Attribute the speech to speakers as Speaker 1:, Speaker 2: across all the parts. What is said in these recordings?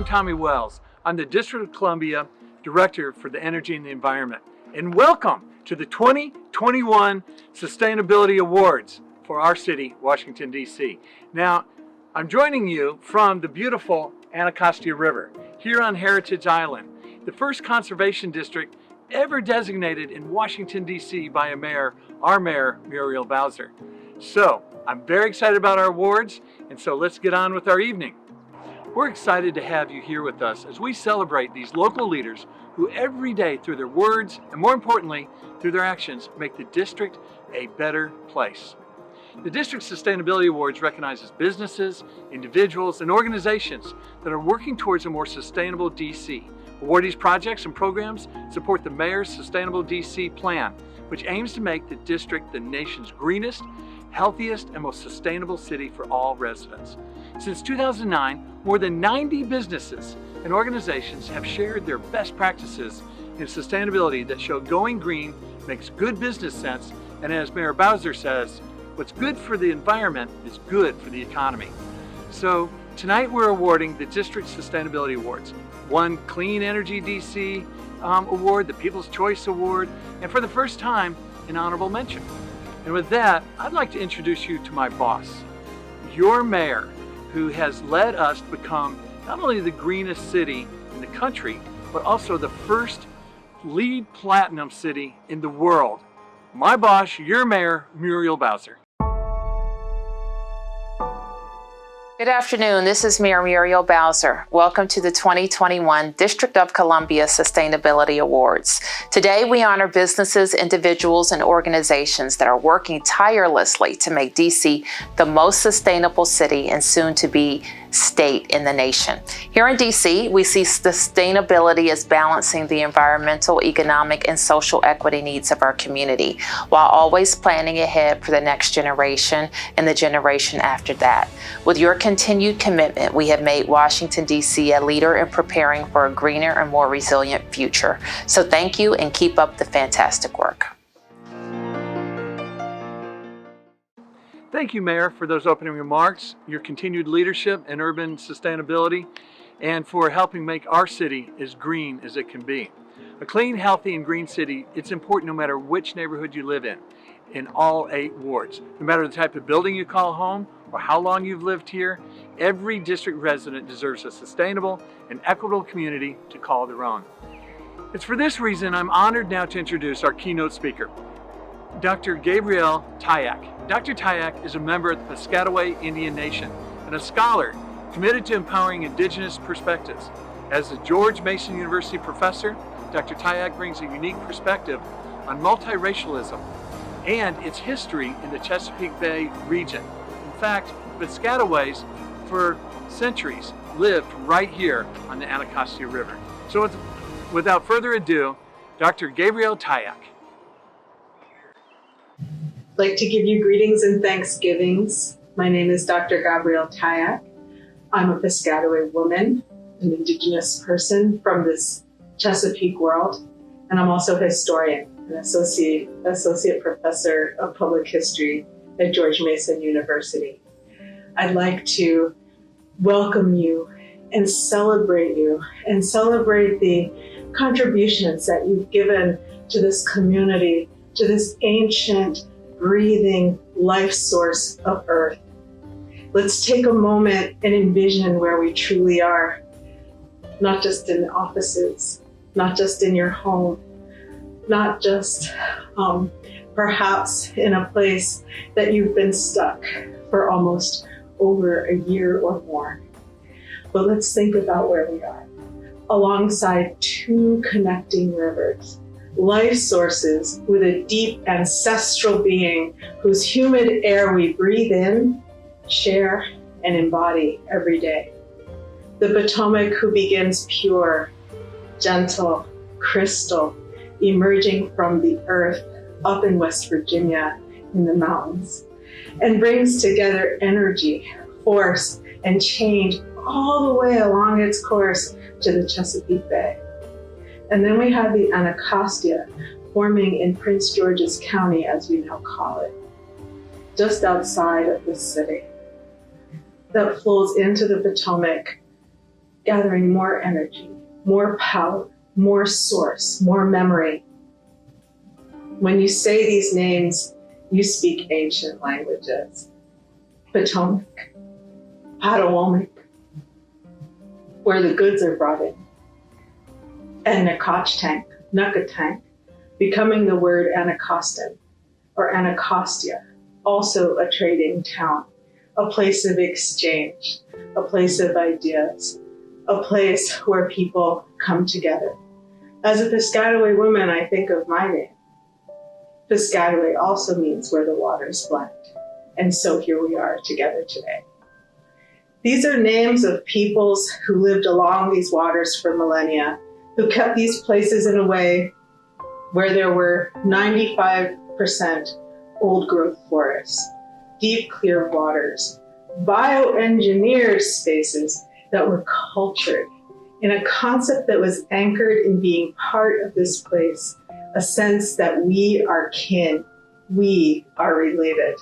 Speaker 1: Tommy Wells. I'm the District of Columbia Director for the Energy and the Environment. And welcome to the 2021 Sustainability Awards for our city, Washington, D.C. Now, I'm joining you from the beautiful Anacostia River here on Heritage Island, the first conservation district ever designated in Washington, D.C. by our mayor, Muriel Bowser. So, I'm very excited about our awards, and so let's get on with our evening. We're excited to have you here with us as we celebrate these local leaders who every day through their words, and more importantly, through their actions, make the district a better place. The District Sustainability Awards recognizes businesses, individuals, and organizations that are working towards a more sustainable DC. Awardees' projects and programs support the Mayor's Sustainable DC Plan, which aims to make the district the nation's greenest, healthiest, and most sustainable city for all residents. Since 2009, more than 90 businesses and organizations have shared their best practices in sustainability that show going green makes good business sense, and as Mayor Bowser says, what's good for the environment is good for the economy. So tonight we're awarding the District Sustainability Awards. One Clean Energy DC Award, the People's Choice Award, and for the first time, an honorable mention. And with that, I'd like to introduce you to my boss, your mayor, who has led us to become not only the greenest city in the country, but also the first LEED Platinum city in the world. My boss, your mayor, Muriel Bowser.
Speaker 2: Good afternoon, this is Mayor Muriel Bowser. Welcome to the 2021 District of Columbia Sustainability Awards. Today we honor businesses, individuals, and organizations that are working tirelessly to make DC the most sustainable city and soon to be state in the nation. Here in DC, we see sustainability as balancing the environmental, economic, and social equity needs of our community, while always planning ahead for the next generation and the generation after that. With your continued commitment, we have made Washington, D.C. a leader in preparing for a greener and more resilient future. So thank you and keep up the fantastic work.
Speaker 1: Thank you, Mayor, for those opening remarks, your continued leadership in urban sustainability, and for helping make our city as green as it can be. A clean, healthy, and green city, it's important no matter which neighborhood you live in all 8 wards. No matter the type of building you call home or how long you've lived here, every district resident deserves a sustainable and equitable community to call their own. It's for this reason I'm honored now to introduce our keynote speaker, Dr. Gabrielle Tyack. Dr. Tyack is a member of the Piscataway Indian Nation and a scholar committed to empowering indigenous perspectives. As a George Mason University professor, Dr. Tyack brings a unique perspective on multiracialism and its history in the Chesapeake Bay region. In fact, Piscataways for centuries lived right here on the Anacostia River. So without further ado, Dr. Gabrielle Tyack.
Speaker 3: I'd like to give you greetings and thanksgivings. My name is Dr. Gabrielle Tyack. I'm a Piscataway woman, an indigenous person from this Chesapeake world, and I'm also a historian, an associate professor of public history at George Mason University. I'd like to welcome you and celebrate the contributions that you've given to this community, to this ancient, breathing life source of Earth. Let's take a moment and envision where we truly are, not just in the offices, not just in your home, not just perhaps in a place that you've been stuck for almost over a year or more. But let's think about where we are, alongside 2 connecting rivers, life sources with a deep ancestral being whose humid air we breathe in, share, and embody every day. The Potomac, who begins pure, gentle, crystal, emerging from the earth up in West Virginia in the mountains, and brings together energy, force, and change all the way along its course to the Chesapeake Bay. And then we have the Anacostia forming in Prince George's County, as we now call it, just outside of the city, that flows into the Potomac gathering more energy, more power, more source, more memory. When you say these names, you speak ancient languages. Potomac, Patawomic, where the goods are brought in, and Nacotchtank, Nuckatank, becoming the word Anacostan or Anacostia, also a trading town, a place of exchange, a place of ideas, a place where people come together. As a Piscataway woman, I think of my name. Piscataway also means where the waters blend. And so here we are together today. These are names of peoples who lived along these waters for millennia, who kept these places in a way where there were 95% old growth forests, deep clear waters, bioengineered spaces that were cultured in a concept that was anchored in being part of this place, a sense that we are kin, we are related.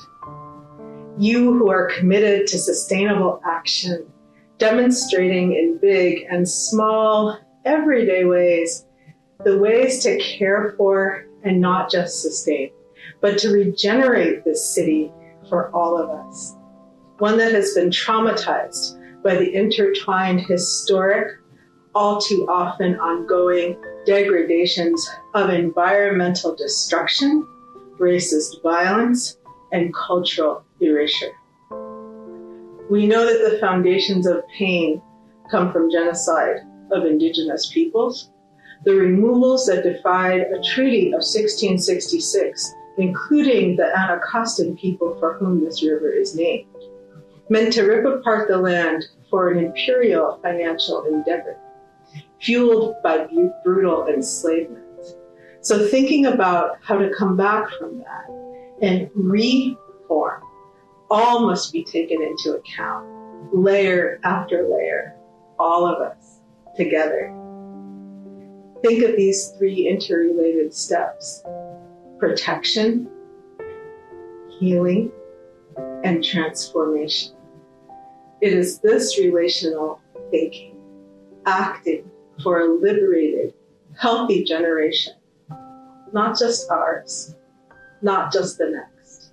Speaker 3: You who are committed to sustainable action, demonstrating in big and small, everyday ways, the ways to care for and not just sustain, but to regenerate this city for all of us. One that has been traumatized by the intertwined historic, all too often ongoing degradations of environmental destruction, racist violence, and cultural erasure. We know that the foundations of pain come from genocide of indigenous peoples, the removals that defied a treaty of 1666, including the Anacostan people for whom this river is named, meant to rip apart the land for an imperial financial endeavor, fueled by brutal enslavement. So thinking about how to come back from that and reform, all must be taken into account, layer after layer, all of us together. Think of these three interrelated steps: protection, healing, and transformation. It is this relational thinking, acting for a liberated, healthy generation, not just ours, not just the next.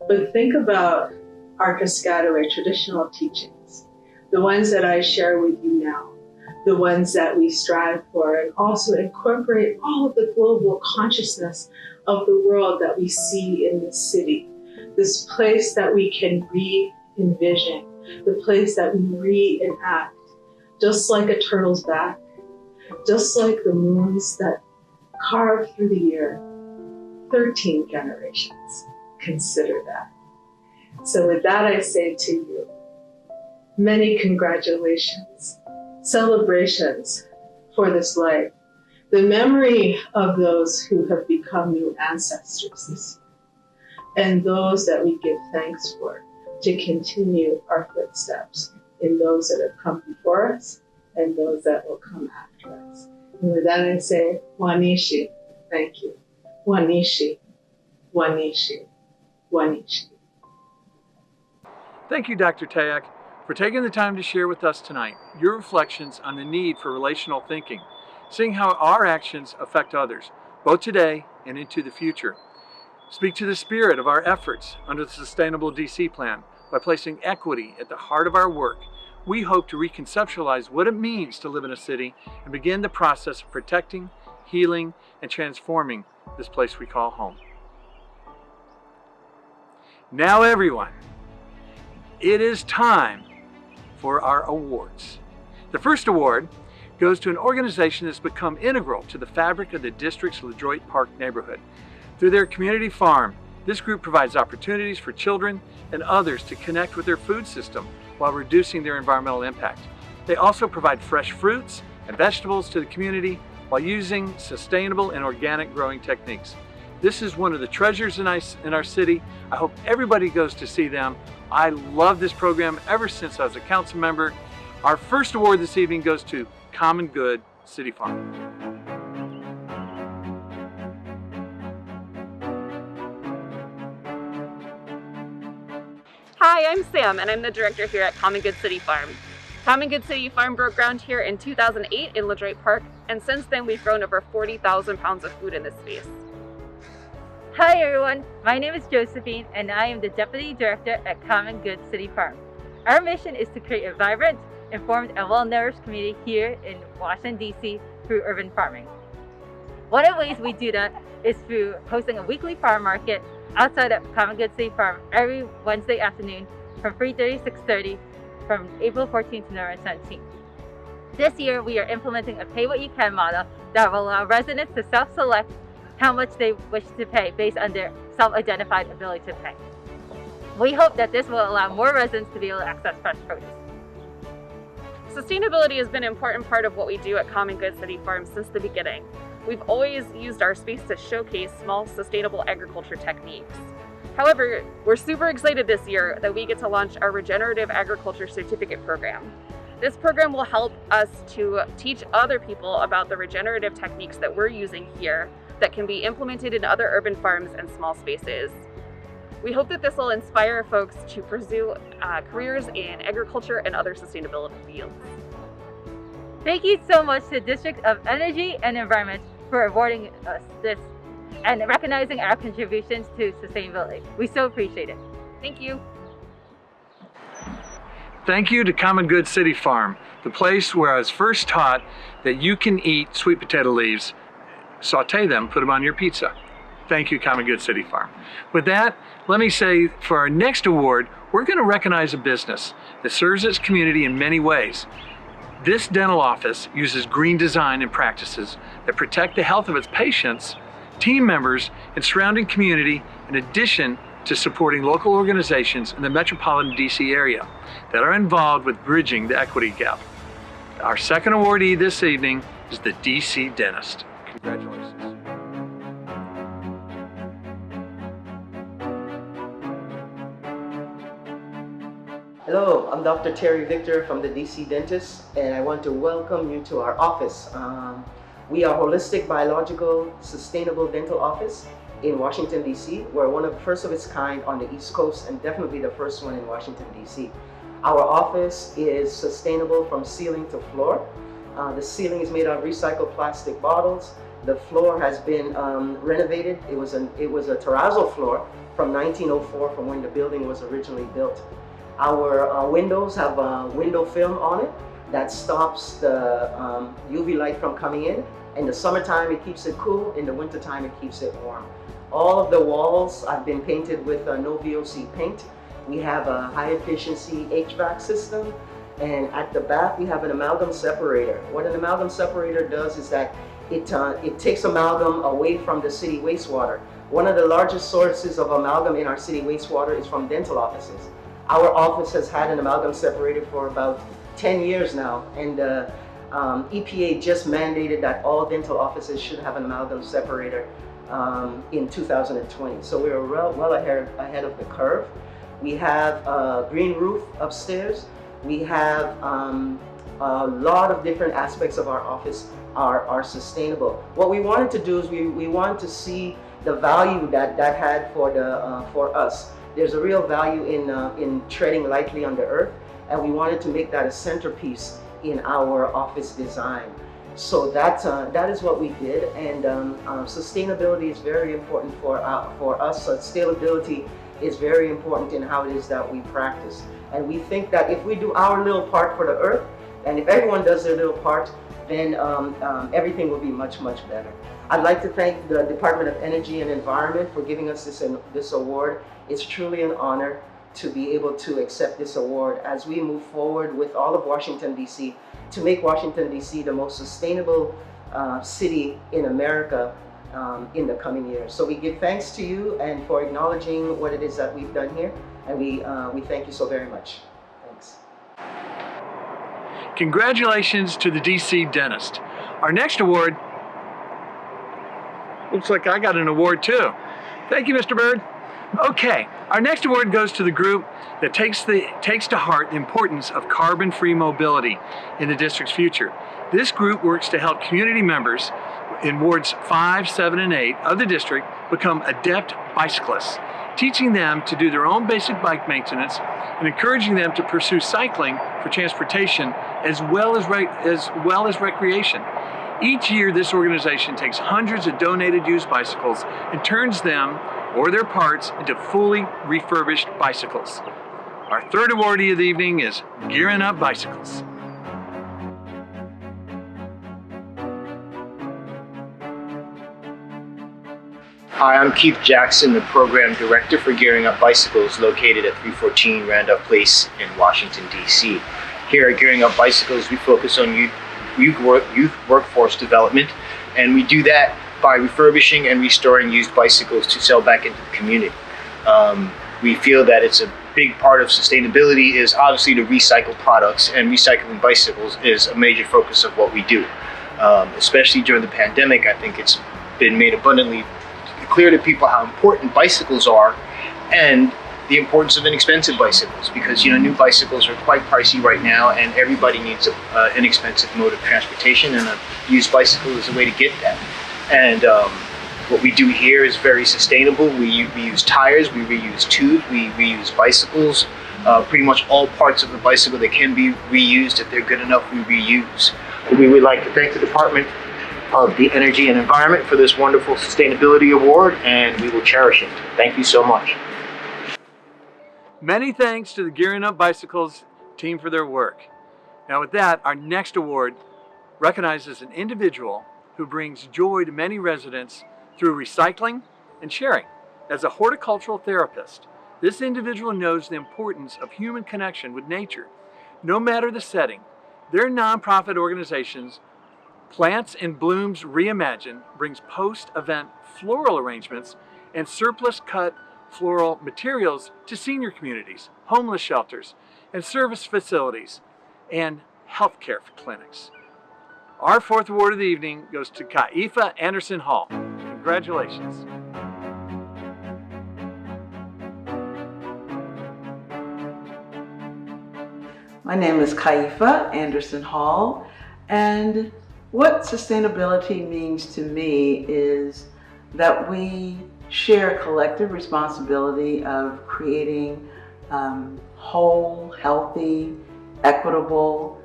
Speaker 3: But think about our Piscataway traditional teachings, the ones that I share with you now, the ones that we strive for, and also incorporate all of the global consciousness of the world that we see in this city, this place that we can re-envision, the place that we reenact, just like a turtle's back, just like the moons that carve through the year, 13 generations. Consider that. So with that, I say to you, many congratulations, celebrations for this life, the memory of those who have become new ancestors this year, and those that we give thanks for, to continue our footsteps in those that have come before us and those that will come after us. And with that, I say, Wanishi, thank you. Wanishi, Wanishi, Wanishi.
Speaker 1: Thank you, Dr. Tayak, for taking the time to share with us tonight your reflections on the need for relational thinking, seeing how our actions affect others, both today and into the future. Speak to the spirit of our efforts under the Sustainable DC Plan by placing equity at the heart of our work. We hope to reconceptualize what it means to live in a city and begin the process of protecting, healing, and transforming this place we call home. Now everyone, it is time for our awards. The first award goes to an organization that's become integral to the fabric of the district's LaDroit Park neighborhood. Through their community farm, this group provides opportunities for children and others to connect with their food system while reducing their environmental impact. They also provide fresh fruits and vegetables to the community while using sustainable and organic growing techniques. This is one of the treasures in our city. I hope everybody goes to see them. I love this program ever since I was a council member. Our first award this evening goes to Common Good City Farm.
Speaker 4: Hi, I'm Sam, and I'm the director here at Common Good City Farm. Common Good City Farm broke ground here in 2008 in LaDroit Park, and since then we've grown over 40,000 pounds of food in this space.
Speaker 5: Hi everyone, my name is Josephine and I am the Deputy Director at Common Good City Farm. Our mission is to create a vibrant, informed and well-nourished community here in Washington, D.C. through urban farming. One of the ways we do that is through hosting a weekly farm market outside of Common Good City Farm every Wednesday afternoon from 3:30 to 6:30 from April 14th to November 17th. This year, we are implementing a pay what you can model that will allow residents to self-select how much they wish to pay based on their self-identified ability to pay. We hope that this will allow more residents to be able to access fresh produce.
Speaker 4: Sustainability has been an important part of what we do at Common Good City Farm since the beginning. We've always used our space to showcase small sustainable agriculture techniques. However, we're super excited this year that we get to launch our Regenerative Agriculture Certificate Program. This program will help us to teach other people about the regenerative techniques that we're using here that can be implemented in other urban farms and small spaces. We hope that this will inspire folks to pursue careers in agriculture and other sustainability fields.
Speaker 5: Thank you so much to the District of Energy and Environment for awarding us this and recognizing our contributions to sustainability. We so appreciate it.
Speaker 4: Thank you.
Speaker 1: Thank you to Common Good City Farm, the place where I was first taught that you can eat sweet potato leaves, saute them, put them on your pizza. Thank you, Common Good City Farm. With that, let me say for our next award, we're going to recognize a business that serves its community in many ways. This dental office uses green design and practices that protect the health of its patients, team members, and surrounding community, in addition to supporting local organizations in the metropolitan DC area that are involved with bridging the equity gap. Our second awardee this evening is the DC Dentist. Congratulations.
Speaker 6: Hello, I'm Dr. Terry Victor from the DC Dentist, and I want to welcome you to our office. We are a holistic, biological, sustainable dental office in Washington, D.C. We're one of the first of its kind on the East Coast and definitely the first one in Washington, D.C. Our office is sustainable from ceiling to floor. The ceiling is made out of recycled plastic bottles. The floor has been renovated. It was a terrazzo floor from 1904, from when the building was originally built. Our windows have window film on it that stops the UV light from coming in. In the summertime, it keeps it cool. In the wintertime, it keeps it warm. All of the walls have been painted with no VOC paint. We have a high efficiency HVAC system. And at the back, we have an amalgam separator. What an amalgam separator does is that it takes amalgam away from the city wastewater. One of the largest sources of amalgam in our city wastewater is from dental offices. Our office has had an amalgam separator for about 10 years now, and EPA just mandated that all dental offices should have an amalgam separator in 2020. So we are well ahead of the curve. We have a green roof upstairs. We have a lot of different aspects of our office are sustainable. What we wanted to do is we wanted to see the value that had for us. There's a real value in treading lightly on the earth, and we wanted to make that a centerpiece in our office design. So that is what we did, and sustainability is very important for us. Sustainability is very important in how it is that we practice. And we think that if we do our little part for the earth, and if everyone does their little part, then everything will be much, much better. I'd like to thank the Department of Energy and Environment for giving us this award. It's truly an honor to be able to accept this award as we move forward with all of Washington, D.C. to make Washington, D.C. the most sustainable city in America in the coming years. So we give thanks to you and for acknowledging what it is that we've done here, and we thank you so very much. Thanks.
Speaker 1: Congratulations to the DC Dentist. Our next award, looks like I got an award too. Thank you, Mr. Bird. Okay, our next award goes to the group that takes to heart the importance of carbon-free mobility in the district's future. This group works to help community members in wards 5, 7, and 8 of the district become adept bicyclists teaching them to do their own basic bike maintenance and encouraging them to pursue cycling for transportation as well as recreation. Each year, this organization takes hundreds of donated used bicycles and turns them or their parts into fully refurbished bicycles. Our third awardee of the evening is Gearing Up Bicycles.
Speaker 7: Hi, I'm Keith Jackson, the Program Director for Gearing Up Bicycles, located at 314 Randolph Place in Washington, D.C. Here at Gearing Up Bicycles, we focus on youth workforce development, and we do that by refurbishing and restoring used bicycles to sell back into the community. We feel that it's a big part of sustainability is obviously to recycle products, and recycling bicycles is a major focus of what we do. Especially during the pandemic, I think it's been made abundantly clear to people how important bicycles are and the importance of inexpensive bicycles, because new bicycles are quite pricey right now, and everybody needs an inexpensive mode of transportation, and a used bicycle is a way to get that. And what we do here is very sustainable. We use tires, we reuse tubes, we reuse bicycles, pretty much all parts of the bicycle that can be reused. If they're good enough, we reuse. We would like to thank the Department of the Energy and Environment for this wonderful sustainability award, and we will cherish it. Thank you so much.
Speaker 1: Many thanks to the Gearing Up Bicycles team for their work. Now with that, our next award recognizes an individual who brings joy to many residents through recycling and sharing. As a horticultural therapist, this individual knows the importance of human connection with nature. No matter the setting, their nonprofit organizations Plants in Blooms Reimagined brings post-event floral arrangements and surplus cut floral materials to senior communities, homeless shelters, and service facilities, and healthcare clinics. Our fourth award of the evening goes to Kaifa Anderson Hall. Congratulations.
Speaker 8: My name is Kaifa Anderson Hall, and what sustainability means to me is that we share a collective responsibility of creating whole, healthy, equitable,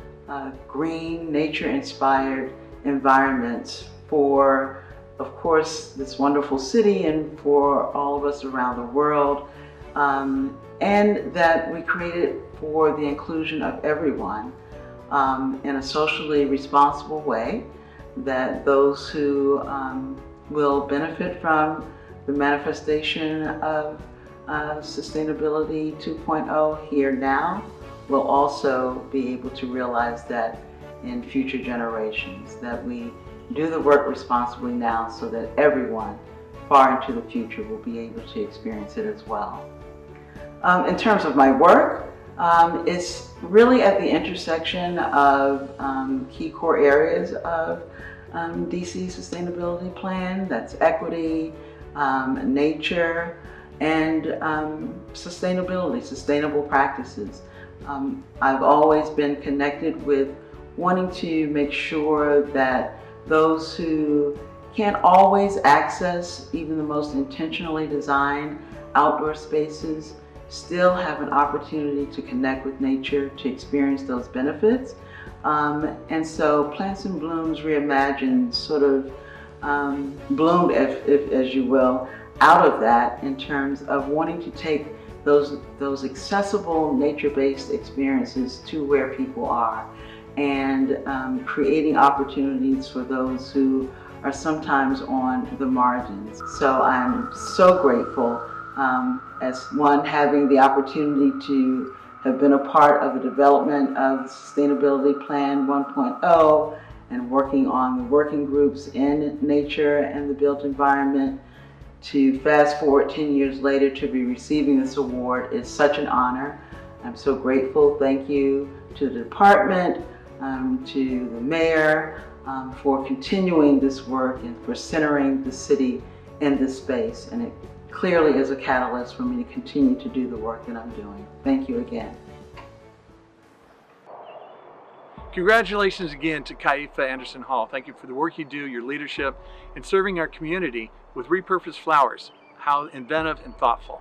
Speaker 8: green, nature-inspired environments for, of course, this wonderful city and for all of us around the world, and that we create it for the inclusion of everyone in a socially responsible way, that those who will benefit from the manifestation of Sustainability 2.0 here now will also be able to realize that in future generations, that we do the work responsibly now so that everyone far into the future will be able to experience it as well. In terms of my work, it's really at the intersection of key core areas of DC Sustainability Plan. That's equity, nature, and sustainability, sustainable practices. I've always been connected with wanting to make sure that those who can't always access even the most intentionally designed outdoor spaces still have an opportunity to connect with nature, to experience those benefits. And so Plants in Blooms Reimagined sort of bloomed, if as you will, out of that in terms of wanting to take those accessible nature-based experiences to where people are, and creating opportunities for those who are sometimes on the margins. So I'm so grateful as one, having the opportunity to have been a part of the development of Sustainability Plan 1.0 and working on the working groups in nature and the built environment, to fast forward 10 years later to be receiving this award is such an honor. I'm so grateful. Thank you to the department, to the mayor, for continuing this work and for centering the city in this space. And it clearly is a catalyst for me to continue to do the work that I'm doing. Thank you again.
Speaker 1: Congratulations again to Kaifa Anderson Hall. Thank you for the work you do, your leadership, and serving our community with repurposed flowers. How inventive and thoughtful.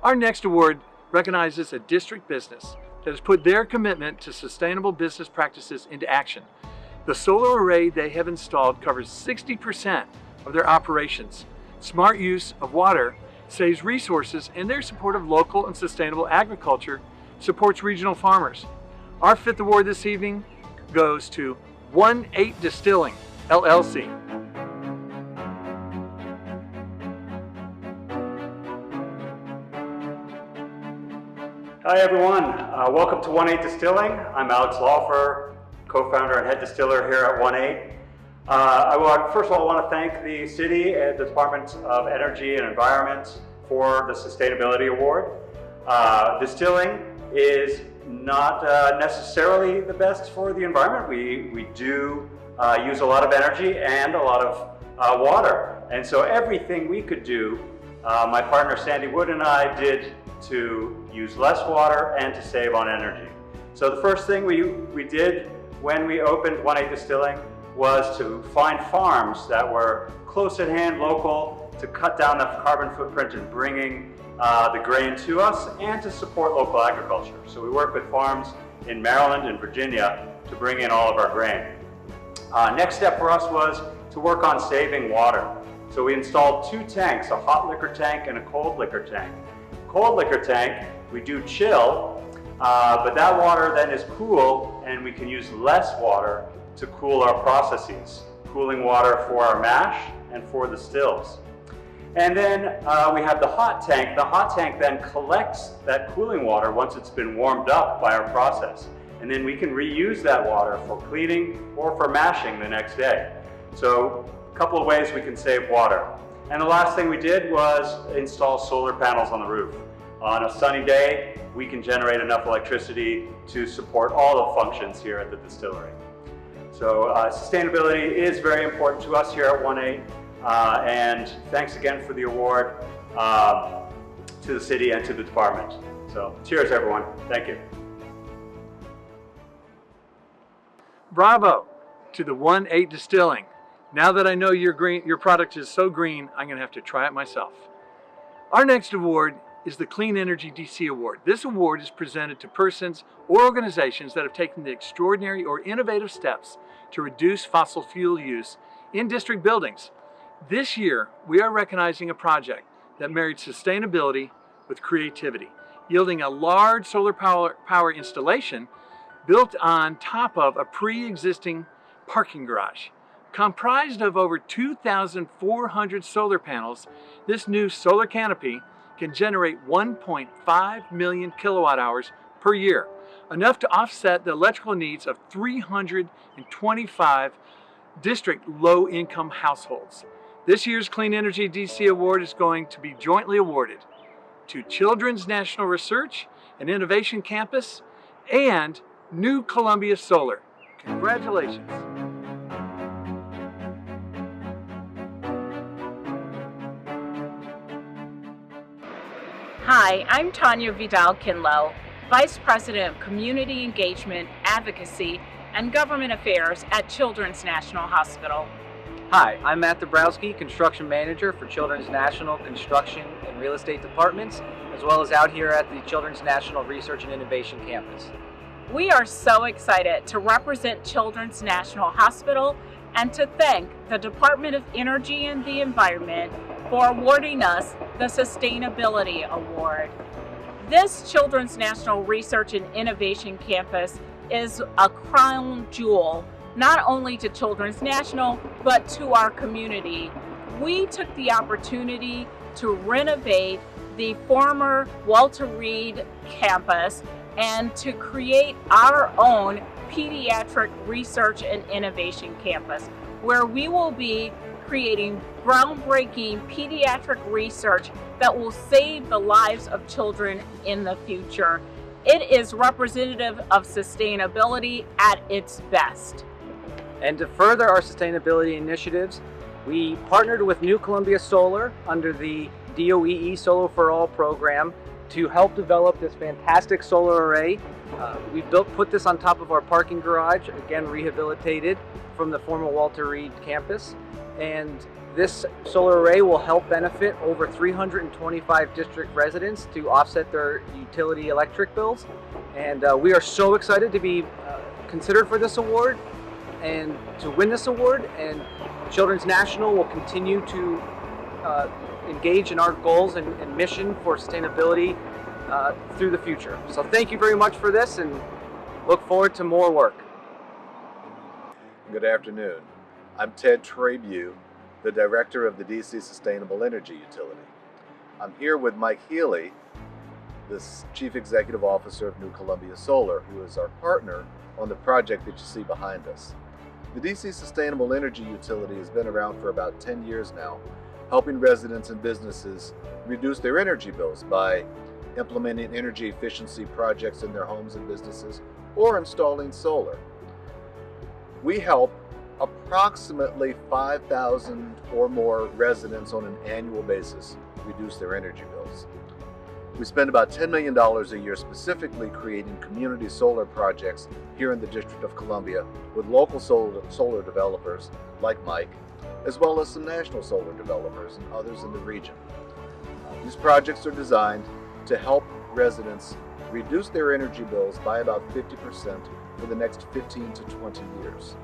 Speaker 1: Our next award recognizes a district business that has put their commitment to sustainable business practices into action. The solar array they have installed covers 60% of their operations. Smart use of water saves resources, and their support of local and sustainable agriculture supports regional farmers. Our fifth award this evening goes to Eight Distilling, LLC.
Speaker 9: Hi everyone, welcome to Eight Distilling. I'm Alex Laufer, co-founder and head distiller here at 18. First of all, I want to thank the city and the Department of Energy and Environment for the Sustainability Award. Distilling is not necessarily the best for the environment. We do use a lot of energy and a lot of water. And so everything we could do, my partner Sandy Wood and I did to use less water and to save on energy. So the first thing we did when we opened 18 Distilling was to find farms that were close at hand, local, to cut down the carbon footprint in bringing the grain to us and to support local agriculture. So we work with farms in Maryland and Virginia to bring in all of our grain. Next step for us was to work on saving water. So we installed 2 tanks, a hot liquor tank and a cold liquor tank. Cold liquor tank, we do chill, but that water then is cool and we can use less water to cool our processes, cooling water for our mash and for the stills. And then we have the hot tank. The hot tank then collects that cooling water once it's been warmed up by our process. And then we can reuse that water for cleaning or for mashing the next day. So a couple of ways we can save water. And the last thing we did was install solar panels on the roof. On a sunny day, we can generate enough electricity to support all the functions here at the distillery. So sustainability is very important to us here at 18, and thanks again for the award to the city and to the department. So cheers everyone, thank you.
Speaker 1: Bravo to the 18 Distilling. Now that I know your product is so green, I'm going to have to try it myself. Our next award is the Clean Energy DC Award. This award is presented to persons or organizations that have taken the extraordinary or innovative steps to reduce fossil fuel use in district buildings. This year, we are recognizing a project that married sustainability with creativity, yielding a large solar power installation built on top of a pre-existing parking garage. Comprised of over 2,400 solar panels, this new solar canopy can generate 1.5 million kilowatt hours per year, enough to offset the electrical needs of 325 district low-income households. This year's Clean Energy DC Award is going to be jointly awarded to Children's National Research and Innovation Campus and New Columbia Solar. Congratulations.
Speaker 10: Hi, I'm Tanya Vidal-Kinlow, Vice President of Community Engagement, Advocacy, and Government Affairs at Children's National Hospital.
Speaker 11: Hi, I'm Matt Dabrowski, Construction Manager for Children's National Construction and Real Estate Departments, as well as out here at the Children's National Research and Innovation Campus.
Speaker 10: We are so excited to represent Children's National Hospital and to thank the Department of Energy and the Environment for awarding us the Sustainability Award. This Children's National Research and Innovation Campus is a crown jewel, not only to Children's National, but to our community. We took the opportunity to renovate the former Walter Reed campus and to create our own Pediatric Research and Innovation Campus, where we will be creating groundbreaking pediatric research that will save the lives of children in the future. It is representative of sustainability at its best.
Speaker 11: And to further our sustainability initiatives, we partnered with New Columbia Solar under the DOEE Solar for All program to help develop this fantastic solar array. We put this on top of our parking garage, again rehabilitated from the former Walter Reed campus. And This solar array will help benefit over 325 district residents to offset their utility electric bills. And we are so excited to be considered for this award and to win this award. And Children's National will continue to engage in our goals and mission for sustainability through the future. So thank you very much for this and look forward to more work.
Speaker 12: Good afternoon. I'm Ted Trabue, the Director of the DC Sustainable Energy Utility. I'm here with Mike Healy, the Chief Executive Officer of New Columbia Solar, who is our partner on the project that you see behind us. The DC Sustainable Energy Utility has been around for about 10 years now, helping residents and businesses reduce their energy bills by implementing energy efficiency projects in their homes and businesses or installing solar. We help approximately 5,000 or more residents on an annual basis reduce their energy bills. We spend about $10 million a year specifically creating community solar projects here in the District of Columbia with local solar developers like Mike, as well as some national solar developers and others in the region. These projects are designed to help residents reduce their energy bills by about 50% for the next 15 to 20 years.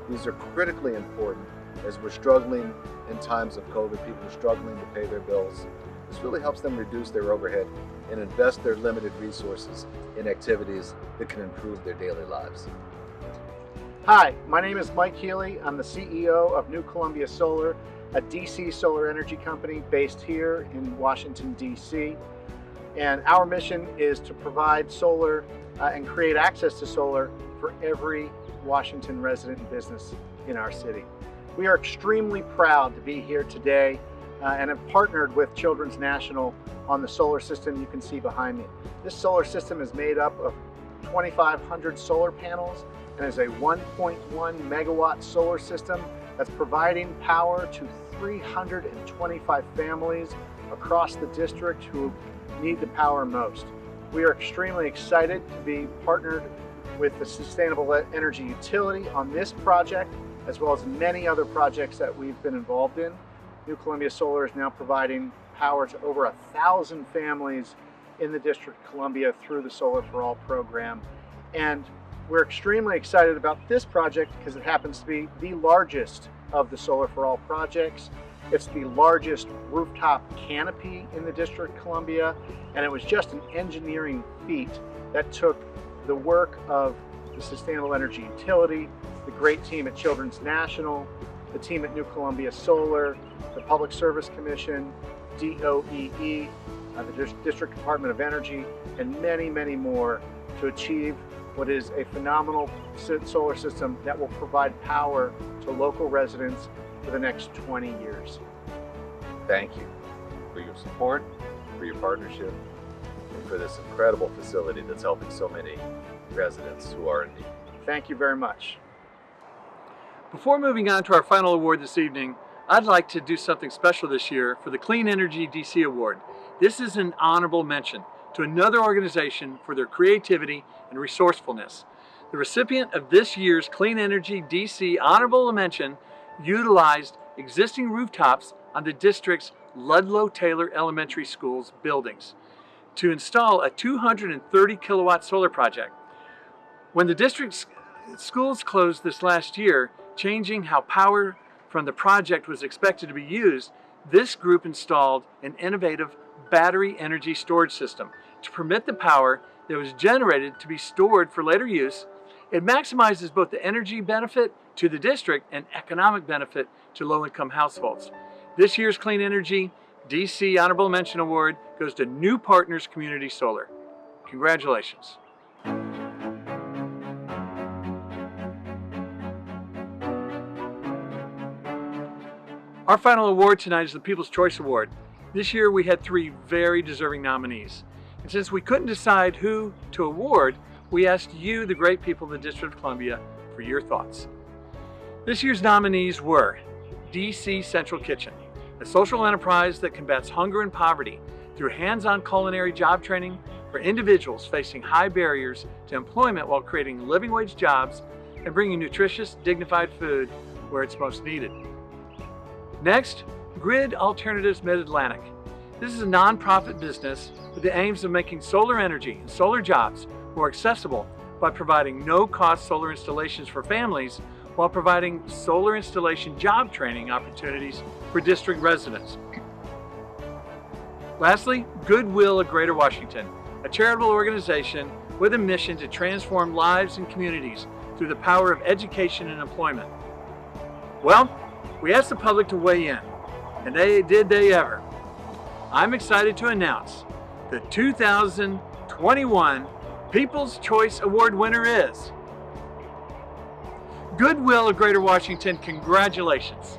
Speaker 12: These are critically important as we're struggling in times of COVID. People are struggling to pay their bills. This really helps them reduce their overhead and invest their limited resources in activities that can improve their daily lives.
Speaker 13: Hi, my name is Mike Healy. I'm the CEO of New Columbia Solar, a DC solar energy company based here in Washington, DC. And our mission is to provide solar and create access to solar for every Washington resident and business in our city. We are extremely proud to be here today and have partnered with Children's National on the solar system you can see behind me. This solar system is made up of 2,500 solar panels and is a 1.1 megawatt solar system that's providing power to 325 families across the district who need the power most. We are extremely excited to be partnered with the Sustainable Energy Utility on this project, as well as many other projects that we've been involved in. New Columbia Solar is now providing power to over 1,000 families in the District of Columbia through the Solar for All program. And we're extremely excited about this project because it happens to be the largest of the Solar for All projects. It's the largest rooftop canopy in the District of Columbia, and it was just an engineering feat that took the work of the Sustainable Energy Utility, the great team at Children's National, the team at New Columbia Solar, the Public Service Commission, DOEE, the District Department of Energy, and many, many more to achieve what is a phenomenal solar system that will provide power to local residents for the next 20 years.
Speaker 12: Thank you for your support, for your partnership, and for this incredible facility that's helping so many residents who are in need.
Speaker 13: Thank you very much.
Speaker 1: Before moving on to our final award this evening, I'd like to do something special this year for the Clean Energy DC Award. This is an honorable mention to another organization for their creativity and resourcefulness. The recipient of this year's Clean Energy DC Honorable Mention utilized existing rooftops on the district's Ludlow Taylor Elementary School's buildings to install a 230 kilowatt solar project. When the district's schools closed this last year, changing how power from the project was expected to be used, this group installed an innovative battery energy storage system to permit the power that was generated to be stored for later use. It maximizes both the energy benefit to the district and economic benefit to low-income households. This year's Clean Energy DC Honorable Mention Award goes to New Partners Community Solar. Congratulations. Our final award tonight is the People's Choice Award. This year we had 3 very deserving nominees. And since we couldn't decide who to award, we asked you, the great people of the District of Columbia, for your thoughts. This year's nominees were DC Central Kitchen, a social enterprise that combats hunger and poverty through hands-on culinary job training for individuals facing high barriers to employment while creating living wage jobs and bringing nutritious, dignified food where it's most needed. Next, Grid Alternatives Mid-Atlantic. This is a nonprofit business with the aims of making solar energy and solar jobs more accessible by providing no-cost solar installations for families while providing solar installation job training opportunities for district residents. Lastly, Goodwill of Greater Washington, a charitable organization with a mission to transform lives and communities through the power of education and employment. Well, we asked the public to weigh in, and did they ever. I'm excited to announce the 2021 People's Choice Award winner is Goodwill of Greater Washington. Congratulations.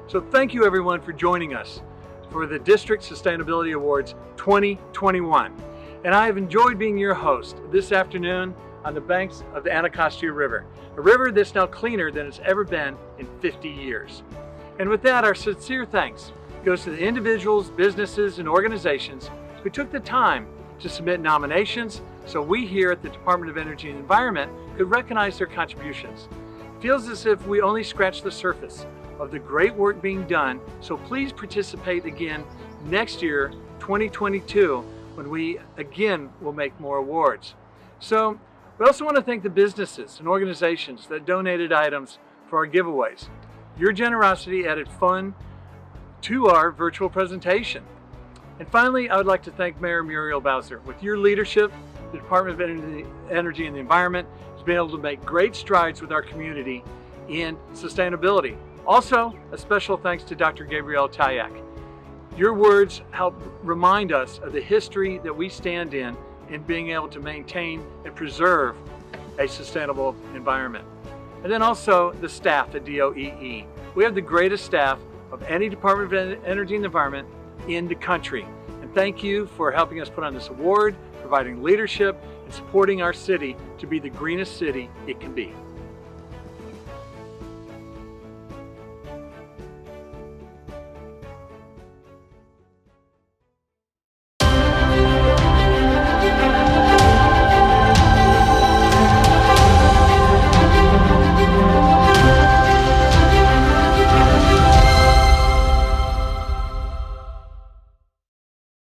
Speaker 1: So thank you everyone for joining us for the District Sustainability Awards 2021. And I have enjoyed being your host this afternoon on the banks of the Anacostia River, a river that's now cleaner than it's ever been in 50 years. And with that, our sincere thanks goes to the individuals, businesses, and organizations who took the time to submit nominations so we here at the Department of Energy and Environment could recognize their contributions. It feels as if we only scratched the surface of the great work being done, so please participate again next year, 2022, when we again will make more awards. So we also want to thank the businesses and organizations that donated items for our giveaways. Your generosity added fun to our virtual presentation. And finally, I would like to thank Mayor Muriel Bowser. With your leadership, the Department of Energy and the Environment has been able to make great strides with our community in sustainability. Also, a special thanks to Dr. Gabrielle Tayak. Your words help remind us of the history that we stand in being able to maintain and preserve a sustainable environment. And then also the staff at DOEE. We have the greatest staff of any Department of Energy and Environment in the country. And thank you for helping us put on this award, providing leadership, and supporting our city to be the greenest city it can be.